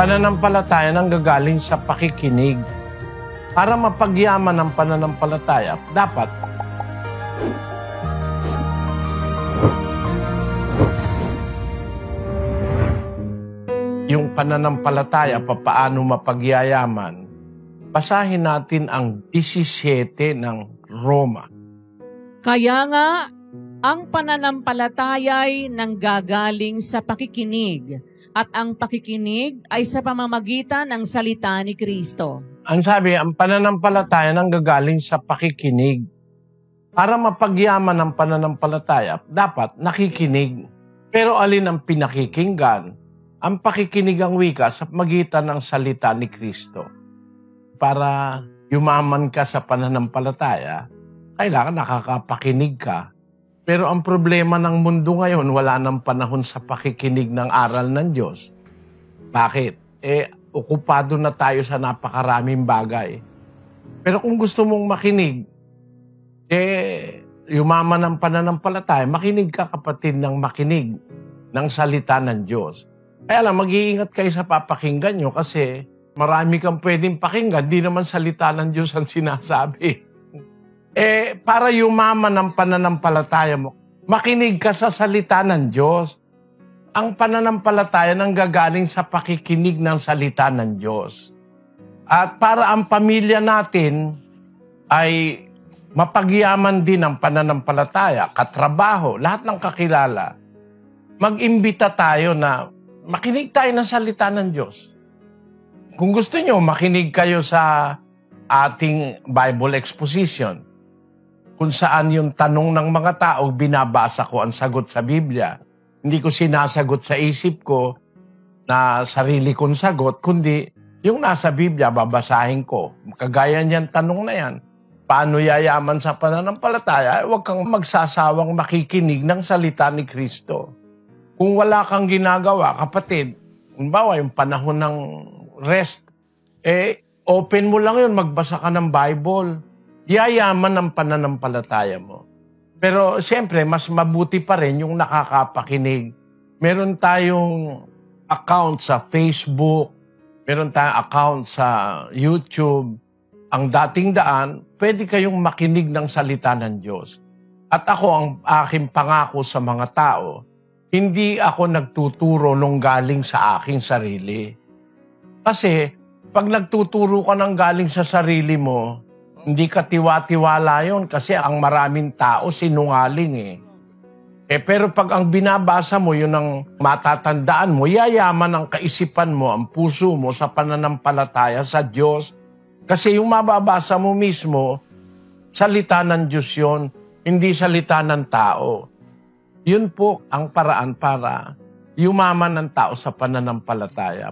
pananampalataya nanggagaling sa pakikinig. Para mapagyaman ang pananampalataya, dapat yung pananampalataya, papaano mapagyayaman, basahin natin ang 17 ng Roma. Kaya nga, ang pananampalataya'y nanggagaling sa pakikinig, at ang pakikinig ay sa pamamagitan ng salita ni Kristo. Ang sabi, ang pananampalataya nanggagaling sa pakikinig. Para mapagyaman ang pananampalataya, dapat nakikinig. Pero alin ang pinakikinggan? Ang pakikinig ang wika sa magitan ng salita ni Kristo. Para yumaman ka sa pananampalataya, kailangan nakakapakinig ka. Pero ang problema ng mundo ngayon, wala nang panahon sa pakikinig ng aral ng Diyos. Bakit? Okupado na tayo sa napakaraming bagay. Pero kung gusto mong makinig, yumaman ang pananampalataya, makinig ka kapatid ng makinig ng salita ng Diyos. Kaya lang, mag-iingat kayo sa papakinggan nyo kasi marami kang pwedeng pakinggan, di naman salita ng Diyos ang sinasabi. Para yumaman ang pananampalataya mo, makinig ka sa salita ng Diyos. Ang pananampalataya nanggagaling sa pakikinig ng salita ng Diyos. At para ang pamilya natin ay mapagyaman din ang pananampalataya, katrabaho, lahat ng kakilala, mag-imbita tayo na makinig tayo ng salita ng Diyos. Kung gusto nyo, makinig kayo sa ating Bible exposition, kung saan yung tanong ng mga tao, binabasa ko ang sagot sa Biblia. Hindi ko sinasagot sa isip ko na sarili kong sagot, kundi yung nasa Biblia, babasahin ko. Kagaya niyan tanong na yan, paano yayaman sa pananampalataya? Huwag kang magsasawang makikinig ng salita ni Kristo. Kung wala kang ginagawa, kapatid, kung bawa yung panahon ng rest, open mo lang yun, magbasa ka ng Bible. Yayaman ang pananampalataya mo. Pero siyempre, mas mabuti pa rin yung nakakapakinig. Meron tayong account sa Facebook, meron tayong account sa YouTube. Ang dating daan, pwede kayong makinig ng salita ng Diyos. At ako, ang aking pangako sa mga tao, hindi ako nagtuturo nung galing sa aking sarili. Kasi, pag nagtuturo ka ng galing sa sarili mo, hindi ka tiwa-tiwala yun kasi ang maraming tao sinungaling pero pag ang binabasa mo, yun ang matatandaan mo, yayaman ang kaisipan mo, ang puso mo sa pananampalataya sa Diyos. Kasi yung mababasa mo mismo, salita ng Diyos yun, hindi salita ng tao. Yun po ang paraan para yumaman ng tao sa pananampalataya.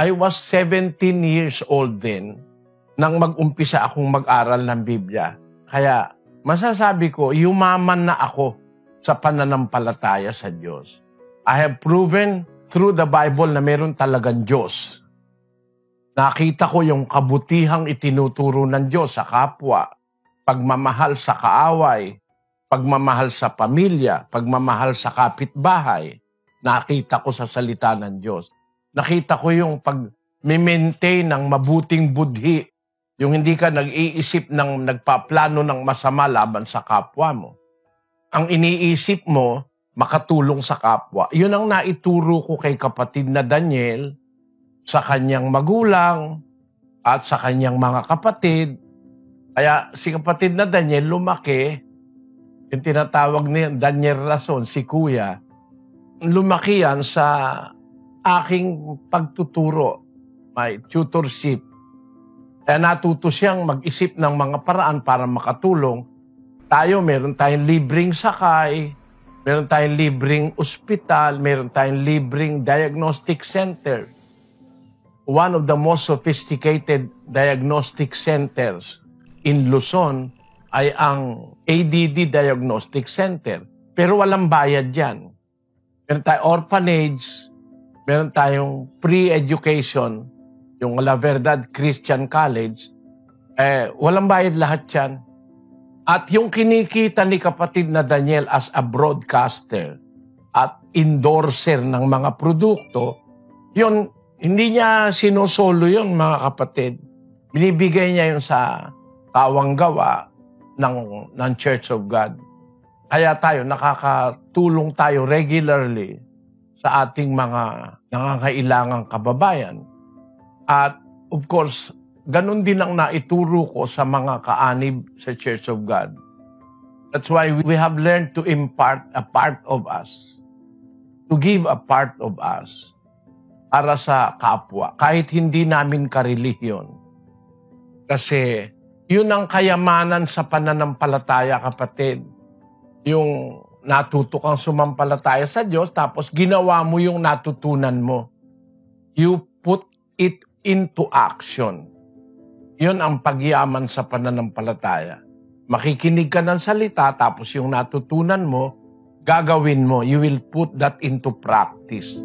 I was 17 years old then, nang mag-umpisa akong mag-aral ng Biblia. Kaya masasabi ko, yumaman na ako sa pananampalataya sa Diyos. I have proven through the Bible na meron talagang Diyos. Nakita ko yung kabutihang itinuturo ng Diyos sa kapwa, pagmamahal sa kaaway, pagmamahal sa pamilya, pagmamahal sa kapitbahay. Nakita ko sa salita ng Diyos. Nakita ko yung pag-maintain ng mabuting budhi, yung hindi ka nag-iisip ng nagpaplano ng masama laban sa kapwa mo. Ang iniisip mo, makatulong sa kapwa. Yun ang naituro ko kay kapatid na Daniel sa kanyang magulang at sa kanyang mga kapatid. Kaya si kapatid na Daniel lumaki, yung tinatawag niya Daniel Rason, si Kuya, lumaki yan sa aking pagtuturo, may tutorship. Kaya natuto siyang mag-isip ng mga paraan para makatulong. Tayo, meron tayong libreng sakay, meron tayong libreng ospital, meron tayong libreng diagnostic center. One of the most sophisticated diagnostic centers in Luzon ay ang ADD Diagnostic Center. Pero walang bayad yan. Meron tayong orphanage, meron tayong free education, yung La Verdad Christian College, walang bayad lahat yan. At yung kinikita ni kapatid na Daniel as a broadcaster at endorser ng mga produkto, yun Hindi niya sinosolo yun, mga kapatid. Binibigay niya yun sa kawang gawa ng Church of God. Kaya tayo, nakakatulong tayo regularly sa ating mga nangangailangang kababayan. At of course, ganun din ang naituro ko sa mga kaanib sa Church of God. That's why we have learned to impart a part of us, to give a part of us para sa kapwa, kahit hindi namin karelihiyon. Kasi yun ang kayamanan sa pananampalataya, kapatid. Yung natuto kang sumampalataya sa Diyos, tapos ginawa mo yung natutunan mo. You put it into action. Yun ang pagyaman sa pananampalataya. Makikinig ka ng salita, tapos yung natutunan mo, gagawin mo. You will put that into practice.